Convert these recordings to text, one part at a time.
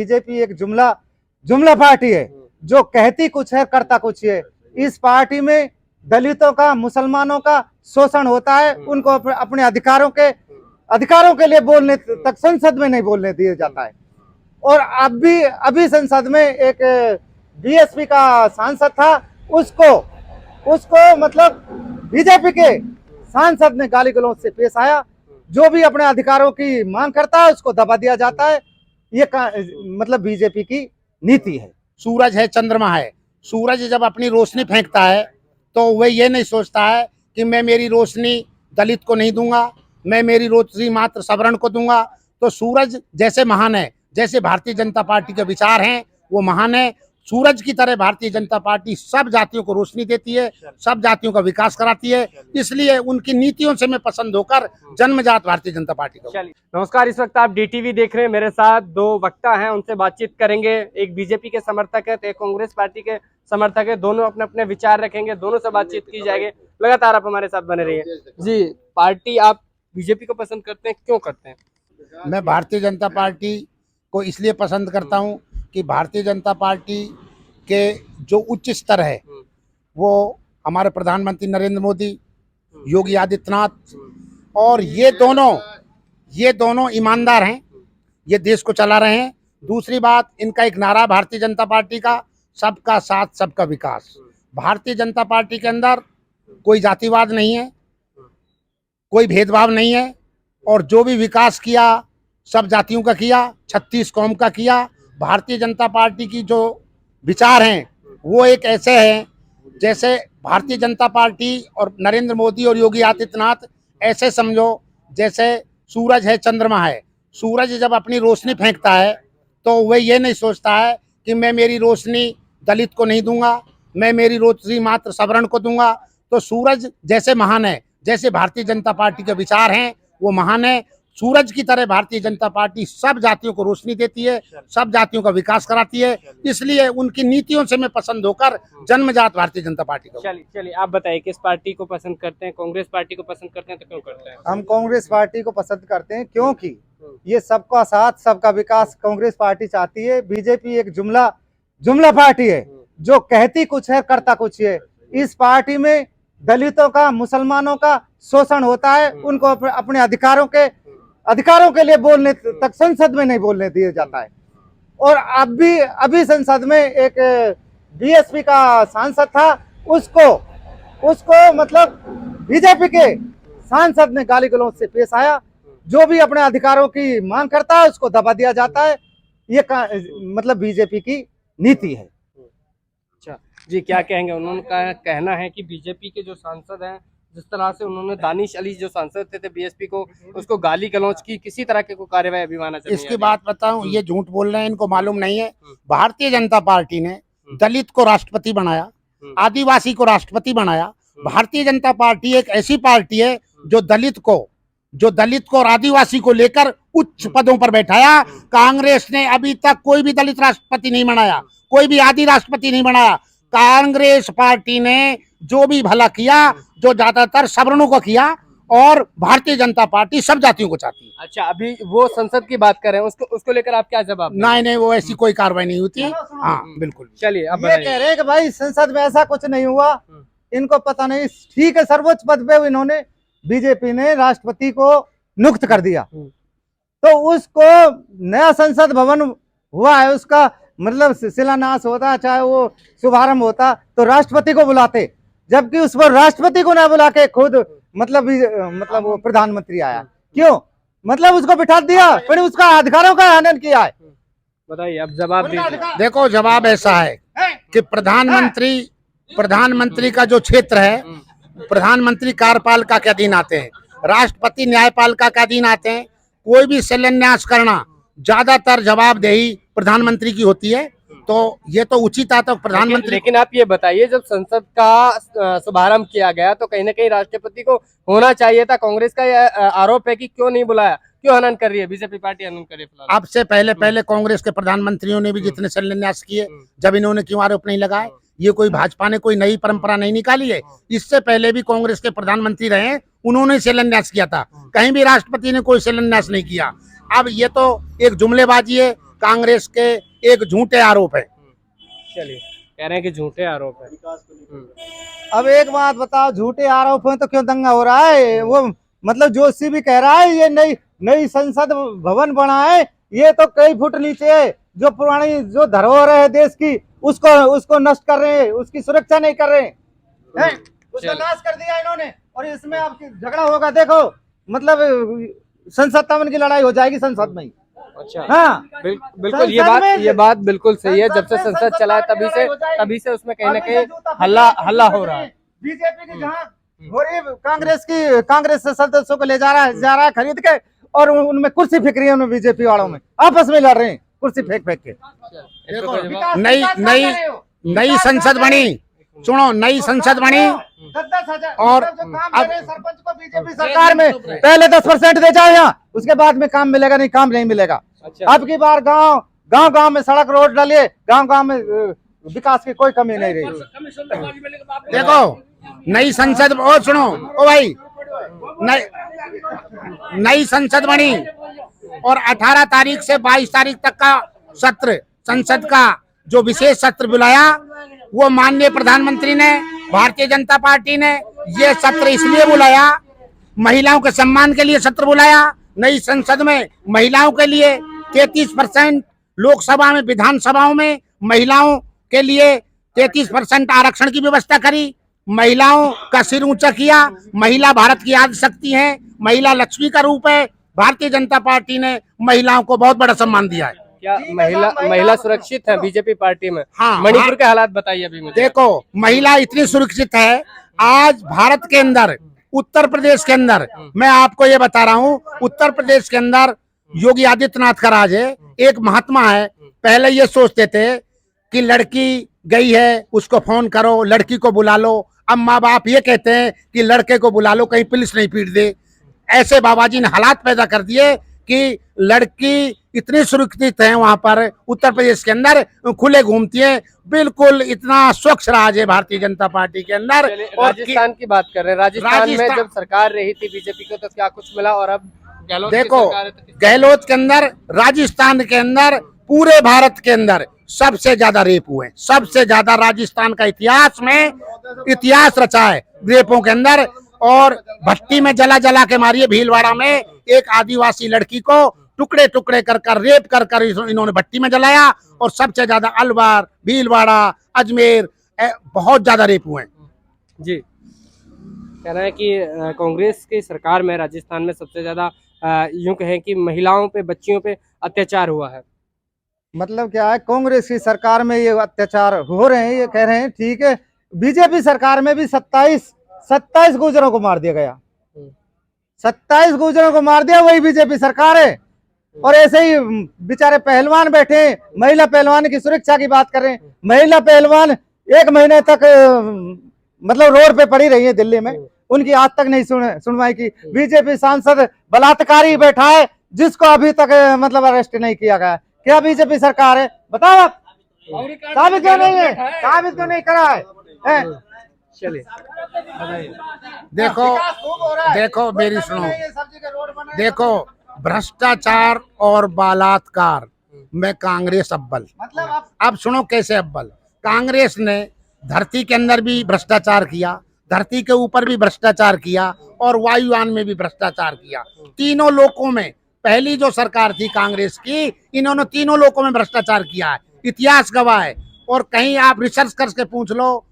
BJP एक जुमला जुमला पार्टी है जो कहती कुछ है करता कुछ है। इस पार्टी में दलितों का, मुसलमानों का शोषण होता है। उनको अपने अधिकारों के लिए बोलने तक संसद में नहीं बोलने दिया जाता है। और अभी संसद में एक बीएसपी का सांसद था, उसको मतलब बीजेपी के सांसद ने गाली गलौज से पेश आया। जो भी अपने अधिकारों की मांग करता है उसको दबा दिया जाता है। ये मतलब बीजेपी की नीति है। सूरज है, चंद्रमा है। सूरज जब अपनी रोशनी फेंकता है तो वह ये नहीं सोचता है कि मैं मेरी रोशनी दलित को नहीं दूंगा, मैं मेरी रोशनी मात्र सवर्ण को दूंगा। तो सूरज जैसे महान है, जैसे भारतीय जनता पार्टी के विचार हैं वो महान है। सूरज की तरह भारतीय जनता पार्टी सब जातियों को रोशनी देती है, सब जातियों का विकास कराती है। इसलिए उनकी नीतियों से मैं पसंद होकर जन्मजात भारतीय जनता पार्टी का। नमस्कार, इस वक्त आप डीटीवी देख रहे हैं। मेरे साथ दो वक्ता हैं, उनसे बातचीत करेंगे। एक बीजेपी के समर्थक है तो एक कांग्रेस पार्टी के समर्थक है। दोनों अपने अपने विचार रखेंगे, दोनों से बातचीत की जाएगी। लगातार आप हमारे साथ बने रहिए। जी, पार्टी आप बीजेपी को पसंद करते हैं, क्यों करते हैं? मैं भारतीय जनता पार्टी को इसलिए पसंद करता हूं कि भारतीय जनता पार्टी के जो उच्च स्तर है वो हमारे प्रधानमंत्री नरेंद्र मोदी, योगी आदित्यनाथ, और ये दोनों ईमानदार हैं, ये देश को चला रहे हैं। दूसरी बात, इनका एक नारा भारतीय जनता पार्टी का, सबका साथ सबका विकास। भारतीय जनता पार्टी के अंदर कोई जातिवाद नहीं है, कोई भेदभाव नहीं है, और जो भी विकास किया सब जातियों का किया, 36 कौम का किया। भारतीय जनता पार्टी की जो विचार हैं वो एक ऐसे हैं जैसे भारतीय जनता पार्टी और नरेंद्र मोदी और योगी आदित्यनाथ ऐसे समझो जैसे सूरज है, चंद्रमा है। सूरज जब अपनी रोशनी फेंकता है तो वह ये नहीं सोचता है कि मैं मेरी रोशनी दलित को नहीं दूंगा, मैं मेरी रोशनी मात्र सवर्ण को दूंगा। तो सूरज जैसे महान है, जैसे भारतीय जनता पार्टी के विचार हैं वो महान है। सूरज की तरह भारतीय जनता पार्टी सब जातियों को रोशनी देती है, सब जातियों का विकास कराती है। इसलिए उनकी नीतियों से मैं पसंद होकर जन्मजात भारतीय जनता पार्टी का। चलिए आप बताइए, किस पार्टी को पसंद करते हैं? कांग्रेस पार्टी को पसंद करते हैं तो क्यों करते हैं? हम कांग्रेस पार्टी को पसंद करते हैं क्योंकि ये सबका साथ सबका विकास कांग्रेस पार्टी चाहती है। बीजेपी एक जुमला पार्टी है जो कहती कुछ है करता कुछ है। इस पार्टी में दलितों का, मुसलमानों का शोषण होता है। उनको अपने अधिकारों के लिए बोलने तक संसद में नहीं बोलने दिया जाता है। और अभी संसद में एक बीएसपी का सांसद था, उसको मतलब बीजेपी के सांसद ने गाली गलौज से पेश आया। जो भी अपने अधिकारों की मांग करता है उसको दबा दिया जाता है। ये मतलब बीजेपी की नीति है। अच्छा जी, क्या कहेंगे? उन्होंने कहना है कि बीजेपी के जो सांसद हैं, जिस तरह से उन्होंने दानिश अली जो सांसद थे बीएसपी को, उसको गाली गलौज की, किसी तरह के कोई कार्रवाई अभी माना चाहिए? इसकी बात बताऊं, ये झूठ बोल रहे हैं, इनको मालूम नहीं है। भारतीय जनता पार्टी ने दलित को राष्ट्रपति बनाया, आदिवासी को राष्ट्रपति बनाया। भारतीय जनता पार्टी एक ऐसी पार्टी है जो दलित को और आदिवासी को लेकर उच्च पदों पर बैठाया। कांग्रेस ने अभी तक कोई भी दलित राष्ट्रपति नहीं बनाया, कोई भी आदि राष्ट्रपति नहीं बनाया। कांग्रेस पार्टी ने जो भी भला किया, जो ज्यादातर सवर्णों को किया, और भारतीय जनता पार्टी सब जातियों को चाहती है। अच्छा, अभी वो संसद की बात कर रहे हैं, उसको लेकर आप क्या जवाब? नहीं, वो ऐसी कोई कार्रवाई नहीं होती। हाँ बिल्कुल। चलिए अब ये कह रहे हैं कि भाई संसद में ऐसा कुछ नहीं हुआ, इनको पता नहीं। ठीक है, सर्वोच्च पद पे इन्होंने, बीजेपी ने राष्ट्रपति को नियुक्त कर दिया, तो उसको नया संसद भवन हुआ है, उसका मतलब शिलान्यास होता, चाहे वो शुभारंभ होता, तो राष्ट्रपति को बुलाते। जबकि उस पर राष्ट्रपति को ना बुला के खुद मतलब वो प्रधानमंत्री आया। क्यों? मतलब उसको बिठा दिया, फिर उसका अधिकारों का हनन किया है। बताइए, अब जवाब दीजिए। देखो, जवाब ऐसा है कि प्रधानमंत्री का जो क्षेत्र है, प्रधानमंत्री कार्यपालिका के अधीन आते हैं, राष्ट्रपति न्यायपालिका के अधीन आते हैं। कोई भी शिलान्यास करना, ज्यादातर जवाबदेही प्रधानमंत्री की होती है। तो ये तो उचित आता प्रधानमंत्री। लेकिन आप ये बताइए, जब संसद का शुभारंभ किया गया तो कहीं ना कहीं राष्ट्रपति को होना चाहिए था। कांग्रेस का यह आरोप है कि क्यों नहीं बुलाया, क्यों हनन कर रही है बीजेपी पार्टी, हनन कर रही है? अब से पहले कांग्रेस के प्रधानमंत्रियों ने भी जितने शिलान्यास किए, जब इन्होंने क्यों आरोप नहीं लगाए? ये कोई भाजपा ने कोई नई परंपरा नहीं निकाली है। इससे पहले भी कांग्रेस के प्रधानमंत्री रहे, उन्होंने शिलान्यास किया था, कहीं भी राष्ट्रपति ने कोई शिलान्यास नहीं किया। अब ये तो एक जुमलेबाजी है कांग्रेस के एक झूठे आरोप है। चलिए, कह रहे हैं कि झूठे आरोप है। अब एक बात बताओ, झूठे आरोप हैं तो क्यों दंगा हो रहा है? वो मतलब जोशी भी कह रहा है ये नई नई संसद भवन बना है, ये तो कई फुट नीचे है। जो पुरानी जो धरोहर है देश की, उसको उसको नष्ट कर रहे हैं, उसकी सुरक्षा नहीं कर रहे हैं, उसका नाश कर दिया इन्होंने। और इसमें अब झगड़ा होगा, देखो मतलब संसद तमन की लड़ाई हो जाएगी संसद में ही। अच्छा, हाँ बिल्कुल ये बात बिल्कुल सही है। जब से संसद चला है तभी से उसमें कहीं ना कहीं हल्ला हो रहा है। बीजेपी की जहाँ हो रही है, कांग्रेस से सदस्यों को ले जा रहा है खरीद के, और उनमें कुर्सी फेंक रही है, उनमें बीजेपी वालों में आपस में लड़ रहे हैं कुर्सी फेंक के। नई संसद बनी, सुनो, नई संसद बनी 10,000 और जो काम दे रहे हैं सरपंच को बीजेपी सरकार में, पहले 10% दे जाओ यहाँ, उसके बाद में काम मिलेगा, नहीं काम नहीं मिलेगा। अब की बार गांव में सड़क रोड डालिए, गांव में विकास की कोई कमी नहीं रही। देखो नई संसद, ओ सुनो, ओ भाई, नई संसद बनी और 18 तारीख से 22 तारीख तक का सत्र, संसद का जो विशेष सत्र बुलाया, वो माननीय प्रधानमंत्री ने, भारतीय जनता पार्टी ने ये सत्र इसलिए बुलाया, महिलाओं के सम्मान के लिए सत्र बुलाया। नई संसद में महिलाओं के लिए 33% लोकसभा में, विधानसभाओं में महिलाओं के लिए 33% आरक्षण की व्यवस्था करी, महिलाओं का सिर ऊंचा किया। महिला भारत की आदि शक्ति है, महिला लक्ष्मी का रूप है। भारतीय जनता पार्टी ने महिलाओं को बहुत बड़ा सम्मान दिया है। क्या महिला सुरक्षित है बीजेपी पार्टी में? हाँ, मणिपुर के हालात बताइए अभी मुझे। देखो महिला इतनी सुरक्षित है, आज भारत के अंदर, उत्तर प्रदेश के अंदर, मैं आपको ये बता रहा हूँ, उत्तर प्रदेश के अंदर योगी आदित्यनाथ का राज है। एक महात्मा है, पहले ये सोचते थे कि लड़की गई है उसको फोन करो, लड़की को बुला लो। अब माँ बाप ये कहते हैं कि लड़के को बुला लो, कहीं पुलिस नहीं पीट दे। ऐसे बाबाजी ने हालात पैदा कर दिए कि लड़की इतनी सुरक्षित है वहां पर उत्तर प्रदेश के अंदर, खुले घूमती है, बिल्कुल इतना स्वच्छ राज है भारतीय जनता पार्टी के अंदर। और राजस्थान की बात कर रहे हैं, राजस्थान में जब सरकार रही थी बीजेपी को तो क्या कुछ मिला, और अब गहलोत देखो की सरकार है तो गहलोत के अंदर, राजस्थान के अंदर, पूरे भारत के अंदर सबसे ज्यादा रेप हुए, सबसे ज्यादा राजस्थान का इतिहास रचा है रेपों के अंदर। और भट्टी में जला के मारिए, भीलवाड़ा में एक आदिवासी लड़की को टुकड़े टुकड़े कर रेप कर इन्होंने भट्टी में जलाया। और सबसे ज्यादा अलवर, भीलवाड़ा, अजमेर, बहुत ज्यादा रेप हुए। जी, कह रहे हैं कि कांग्रेस की सरकार में राजस्थान में सबसे ज्यादा यूं कहें कि महिलाओं पे, बच्चियों पे अत्याचार हुआ है। मतलब क्या है, कांग्रेस की सरकार में ये अत्याचार हो रहे हैं, ये कह रहे हैं, ठीक है। बीजेपी सरकार में भी 27 गुर्जरों को मार दिया गया, 27 गुर्जरों को मार दिया, वही बीजेपी सरकार है। और ऐसे ही बेचारे पहलवान बैठे हैं, महिला पहलवान की सुरक्षा की बात कर रहे हैं। महिला पहलवान 1 महीने तक मतलब रोड पे पड़ी रही है दिल्ली में, उनकी आज तक नहीं सुनवाई की। बीजेपी सांसद बलात्कारी बैठा है, जिसको अभी तक मतलब अरेस्ट नहीं किया गया। क्या बीजेपी सरकार है? बताओ आप, साबित क्यों नहीं है, साबित क्यों नहीं करा है? चलिए, देखो मेरी सुनो, देखो भ्रष्टाचार और बलात्कार में कांग्रेस अव्वल। मतलब अब सुनो कैसे अव्वल। कांग्रेस ने धरती के अंदर भी भ्रष्टाचार किया, धरती के ऊपर भी भ्रष्टाचार किया, और वायुयान में भी भ्रष्टाचार किया। तीनों लोकों में, पहली जो सरकार थी कांग्रेस की, इन्होंने तीनों लोकों में भ्रष्टाचार किया है, इतिहास गवाह है। और कहीं आप रिसर्च करके पूछ लो,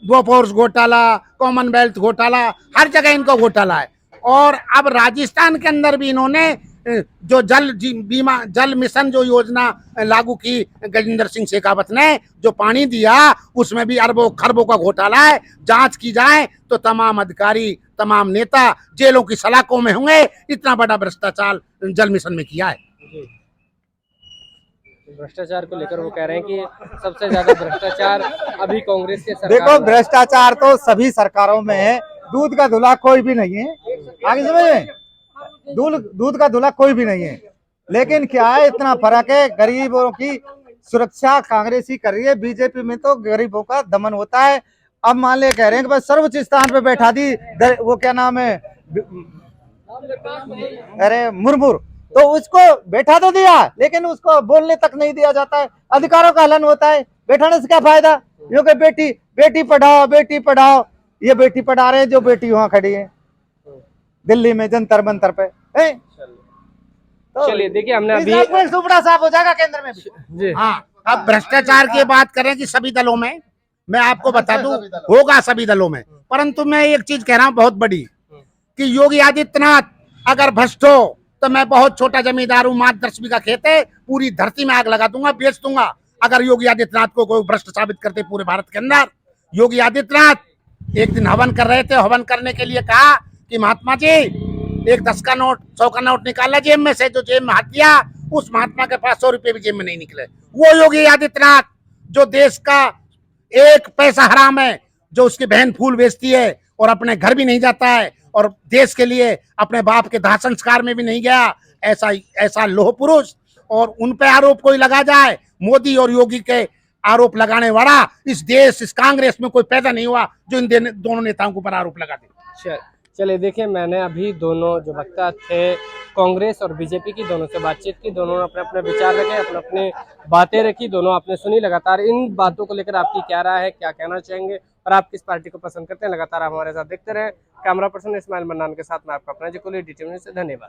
बोफोर्स घोटाला, कॉमनवेल्थ घोटाला, हर जगह इनको घोटाला है। और अब राजस्थान के अंदर भी इन्होंने जो जल मिशन जो योजना लागू की गजेंद्र सिंह शेखावत ने, जो पानी दिया, उसमें भी अरबों खरबों का घोटाला है। जांच की जाए तो तमाम अधिकारी, तमाम नेता जेलों की सलाखों में होंगे। इतना बड़ा भ्रष्टाचार जल मिशन में किया है। भ्रष्टाचार को लेकर वो कह रहे हैं कि सबसे ज्यादा भ्रष्टाचार अभी कांग्रेस के सरकार देखो, भ्रष्टाचार तो सभी सरकारों में है, दूध का धुला कोई भी नहीं है। आगे समझे, दूध का धुला कोई भी नहीं है। लेकिन क्या है, इतना फर्क है, गरीबों की सुरक्षा कांग्रेस ही कर रही है, बीजेपी में तो गरीबों का दमन होता है। अब मान ले कह रहे हैं कि बस सर्वोच्च स्थान पे बैठा दी, वो क्या नाम है, अरे मुर्मू, तो उसको बैठा तो दिया, लेकिन उसको बोलने तक नहीं दिया जाता है, अधिकारों का हनन होता है। बैठाने से क्या फायदा? क्योंकि बेटी पढ़ाओ, ये बेटी पढ़ा रहे हैं जो बेटी वहां खड़ी है दिल्ली में जंतर मंतर पे है। तो चलिए देखिए, हमने अभी सुपड़ा साफ हो जाएगा केंद्र में भी। जी हाँ, अब भ्रष्टाचार की बात करें कि सभी दलों में, मैं आपको बता दूं, होगा सभी दलों में, परंतु मैं एक चीज कह रहा हूं बहुत बड़ी, कि योगी आदित्यनाथ अगर भ्रष्ट हो तो मैं बहुत छोटा जमींदार हूं, मात्र 10 बीघा खेत है, पूरी धरती में आग लगा दूंगा, बेच दूंगा अगर योगी आदित्यनाथ को कोई भ्रष्ट साबित करते पूरे भारत के अंदर। योगी आदित्यनाथ एक दिन हवन कर रहे थे, हवन करने के लिए कहा कि महात्मा जी एक 10 का नोट 100 का नोट निकाला जेब में से, जो जेब में हाथ दिया उस महात्मा के पास 100 रुपए भी जेब में नहीं निकले। वो योगी आदित्यनाथ जो देश का एक पैसा हराम है, जो उसकी बहन फूल बेचती है और अपने घर भी नहीं जाता है और देश के लिए अपने बाप के दाह संस्कार में भी नहीं गया, ऐसा लोह पुरुष, और उन पे आरोप कोई लगा जाए, मोदी और योगी के आरोप लगाने वाला इस देश, इस कांग्रेस में कोई पैदा नहीं हुआ जो इन दोनों नेताओं के ऊपर आरोप लगा दे। चलिए देखिए, मैंने अभी दोनों जो वक्ता थे कांग्रेस और बीजेपी की, दोनों से बातचीत की, दोनों ने अपने अपने विचार रखे, अपने अपने बातें रखी, दोनों आपने सुनी। लगातार इन बातों को लेकर आपकी क्या राय है, क्या कहना चाहेंगे और आप किस पार्टी को पसंद करते हैं, लगातार आप हमारे साथ देखते रहे। कैमरा पर्सन इस्माइल मन्नान के साथ मैं आपका अपना जी कोहली, DTV न्यूज़ से, धन्यवाद।